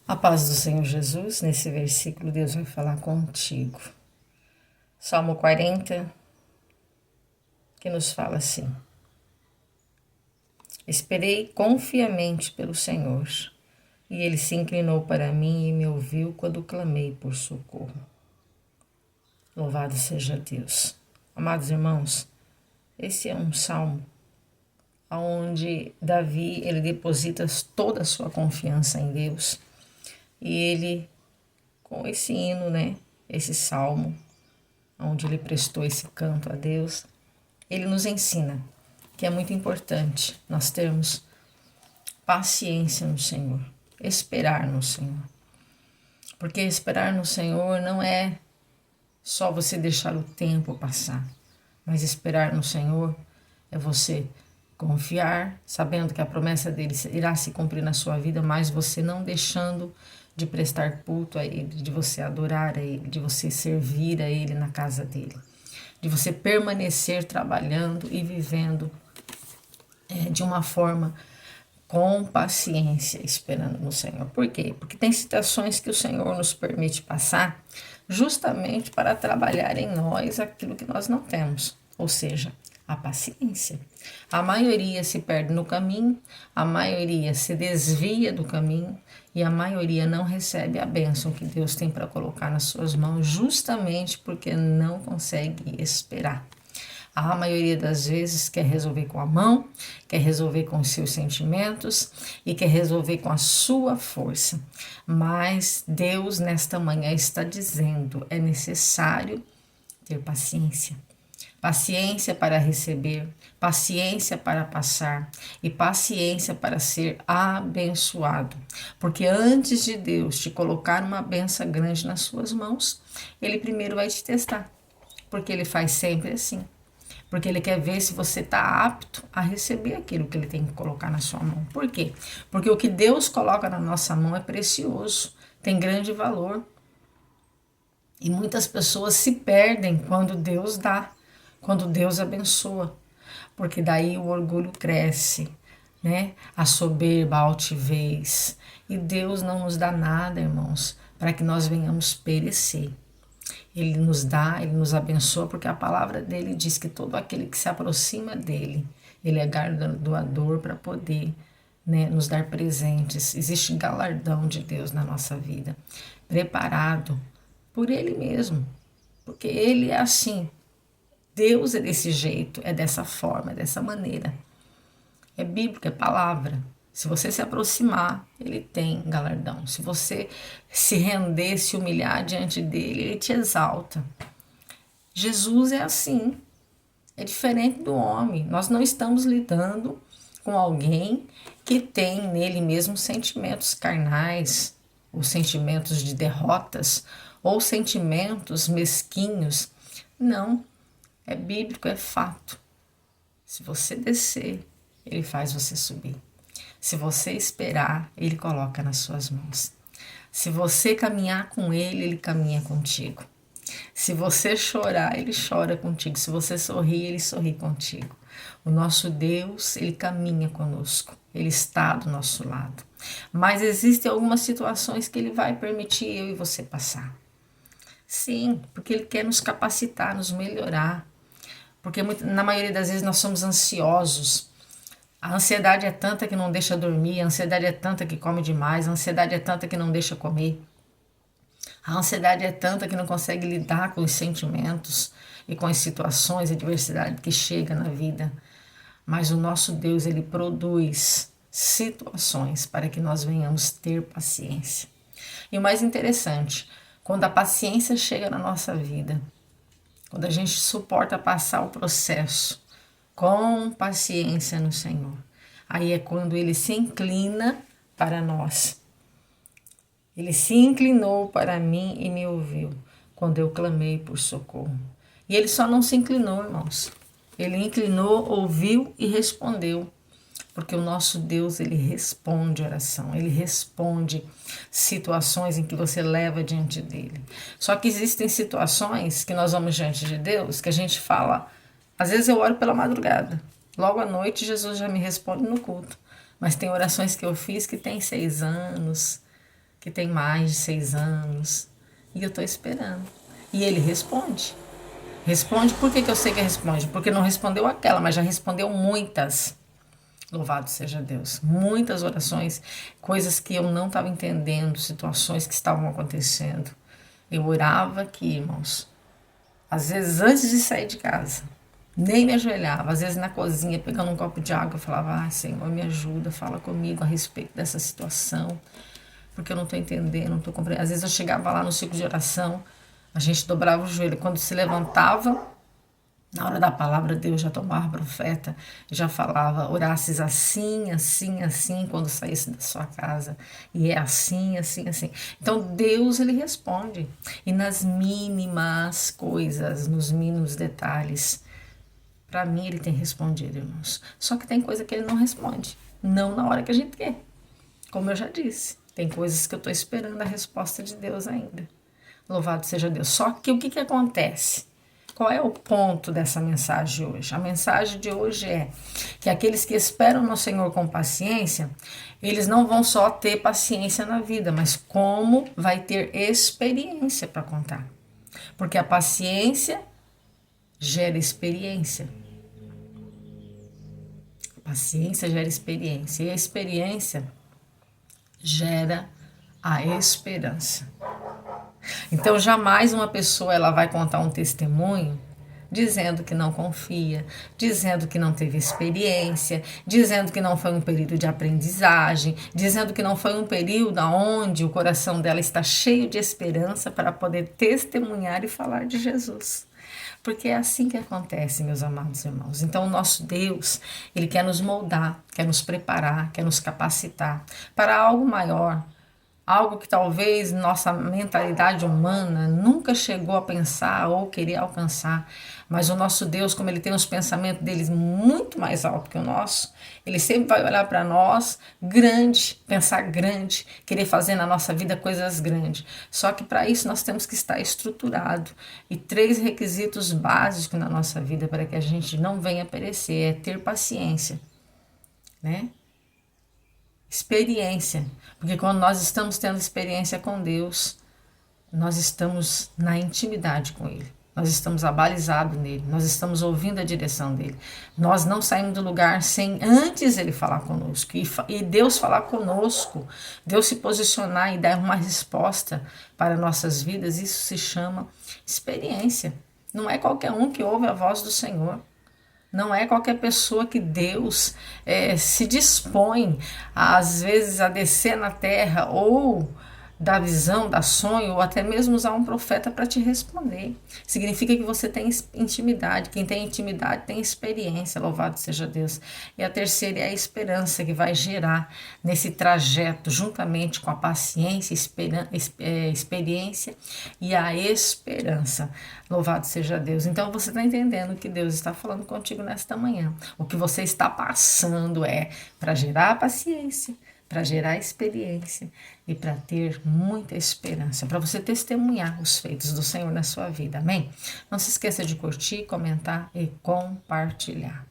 A paz do Senhor Jesus, nesse versículo, Deus vai falar contigo. Salmo 40, que nos fala assim: Esperei confiamente pelo Senhor, e ele se inclinou para mim e me ouviu quando clamei por socorro. Louvado seja Deus. Amados irmãos, esse é um salmo onde Davi ele deposita toda a sua confiança em Deus. E ele, com esse hino, esse salmo, onde ele prestou esse canto a Deus, ele nos ensina que é muito importante nós termos paciência no Senhor, esperar no Senhor. Porque esperar no Senhor não é só você deixar o tempo passar, mas esperar no Senhor é você confiar, sabendo que a promessa dele irá se cumprir na sua vida, mas você não deixando de prestar culto a ele, de você adorar a ele, de você servir a ele na casa dele, de você permanecer trabalhando e vivendo de uma forma com paciência, esperando no Senhor. Por quê? Porque tem situações que o Senhor nos permite passar justamente para trabalhar em nós aquilo que nós não temos, ou seja, a paciência. A maioria se perde no caminho, a maioria se desvia do caminho e a maioria não recebe a bênção que Deus tem para colocar nas suas mãos, justamente porque não consegue esperar. A maioria das vezes quer resolver com a mão, quer resolver com os seus sentimentos e quer resolver com a sua força. Mas Deus nesta manhã está dizendo, é necessário ter paciência. Paciência para receber, paciência para passar e paciência para ser abençoado. Porque antes de Deus te colocar uma benção grande nas suas mãos, Ele primeiro vai te testar. Porque Ele faz sempre assim. Porque Ele quer ver se você está apto a receber aquilo que Ele tem que colocar na sua mão. Por quê? Porque o que Deus coloca na nossa mão é precioso, tem grande valor. E muitas pessoas se perdem quando Deus dá, quando Deus abençoa. Porque daí o orgulho cresce, a soberba, a altivez. E Deus não nos dá nada, irmãos, para que nós venhamos perecer. Ele nos dá, Ele nos abençoa, porque a palavra dele diz que todo aquele que se aproxima dele, ele é galardoador para poder nos dar presentes. Existe galardão de Deus na nossa vida, preparado por Ele mesmo, porque Ele é assim. Deus é desse jeito, é dessa forma, é dessa maneira. É bíblico, é palavra. Se você se aproximar, Ele tem galardão. Se você se render, se humilhar diante dele, Ele te exalta. Jesus é assim, é diferente do homem. Nós não estamos lidando com alguém que tem nele mesmo sentimentos carnais, ou sentimentos de derrotas, ou sentimentos mesquinhos. Não, é bíblico, é fato. Se você descer, Ele faz você subir. Se você esperar, Ele coloca nas suas mãos. Se você caminhar com Ele, Ele caminha contigo. Se você chorar, Ele chora contigo. Se você sorrir, Ele sorri contigo. O nosso Deus, Ele caminha conosco. Ele está do nosso lado. Mas existem algumas situações que Ele vai permitir eu e você passar. Sim, porque Ele quer nos capacitar, nos melhorar. Porque na maioria das vezes nós somos ansiosos. A ansiedade é tanta que não deixa dormir, a ansiedade é tanta que come demais, a ansiedade é tanta que não deixa comer. A ansiedade é tanta que não consegue lidar com os sentimentos e com as situações e adversidade que chega na vida. Mas o nosso Deus, Ele produz situações para que nós venhamos ter paciência. E o mais interessante, quando a paciência chega na nossa vida, quando a gente suporta passar o processo com paciência no Senhor, aí é quando Ele se inclina para nós. Ele se inclinou para mim e me ouviu quando eu clamei por socorro. E Ele só não se inclinou, irmãos. Ele inclinou, ouviu e respondeu. Porque o nosso Deus, Ele responde oração, Ele responde situações em que você leva diante dEle. Só que existem situações que nós vamos diante de Deus, que a gente fala, às vezes eu oro pela madrugada, logo à noite Jesus já me responde no culto. Mas tem orações que eu fiz que tem 6 anos, que tem mais de 6 anos, e eu estou esperando. E ele responde. Responde, por que eu sei que responde? Porque não respondeu aquela, mas já respondeu muitas. Louvado seja Deus. Muitas orações, coisas que eu não estava entendendo, situações que estavam acontecendo. Eu orava aqui, irmãos. Às vezes antes de sair de casa, nem me ajoelhava. Às vezes na cozinha, pegando um copo de água, eu falava, Senhor, me ajuda, fala comigo a respeito dessa situação, porque eu não estou entendendo, não estou compreendendo. Às vezes eu chegava lá no ciclo de oração, a gente dobrava o joelho. Quando se levantava, na hora da palavra, Deus já tomava profeta, já falava, orasses assim, assim, assim, quando saísse da sua casa. E é assim, assim, assim. Então, Deus, ele responde. E nas mínimas coisas, nos mínimos detalhes, para mim, ele tem respondido, irmãos. Só que tem coisa que ele não responde. Não na hora que a gente quer. Como eu já disse, tem coisas que eu estou esperando a resposta de Deus ainda. Louvado seja Deus. Só que o que acontece? Qual é o ponto dessa mensagem hoje? A mensagem de hoje é que aqueles que esperam no Senhor com paciência, eles não vão só ter paciência na vida, mas como vai ter experiência para contar. Porque a paciência gera experiência. A paciência gera experiência. E a experiência gera a esperança. Então, jamais uma pessoa ela vai contar um testemunho dizendo que não confia, dizendo que não teve experiência, dizendo que não foi um período de aprendizagem, dizendo que não foi um período onde o coração dela está cheio de esperança para poder testemunhar e falar de Jesus. Porque é assim que acontece, meus amados irmãos. Então, o nosso Deus, ele quer nos moldar, quer nos preparar, quer nos capacitar para algo maior, algo que talvez nossa mentalidade humana nunca chegou a pensar ou querer alcançar. Mas o nosso Deus, como ele tem os pensamentos deles muito mais altos que o nosso, ele sempre vai olhar para nós grande, pensar grande, querer fazer na nossa vida coisas grandes. Só que para isso nós temos que estar estruturado. E 3 requisitos básicos na nossa vida para que a gente não venha perecer é ter paciência, né? Experiência, porque quando nós estamos tendo experiência com Deus, nós estamos na intimidade com Ele, nós estamos abalizados nele, nós estamos ouvindo a direção dele, nós não saímos do lugar sem antes Ele falar conosco, e Deus falar conosco, Deus se posicionar e dar uma resposta para nossas vidas, isso se chama experiência. Não é qualquer um que ouve a voz do Senhor. Não é qualquer pessoa que Deus se dispõe, às vezes, a descer na terra ou dar visão, dar sonho, ou até mesmo usar um profeta para te responder. Significa que você tem intimidade. Quem tem intimidade tem experiência, louvado seja Deus. E a terceira é a esperança que vai gerar nesse trajeto, juntamente com a paciência, experiência e a esperança. Louvado seja Deus. Então você está entendendo que Deus está falando contigo nesta manhã. O que você está passando é para gerar paciência, para gerar experiência e para ter muita esperança, para você testemunhar os feitos do Senhor na sua vida. Amém? Não se esqueça de curtir, comentar e compartilhar.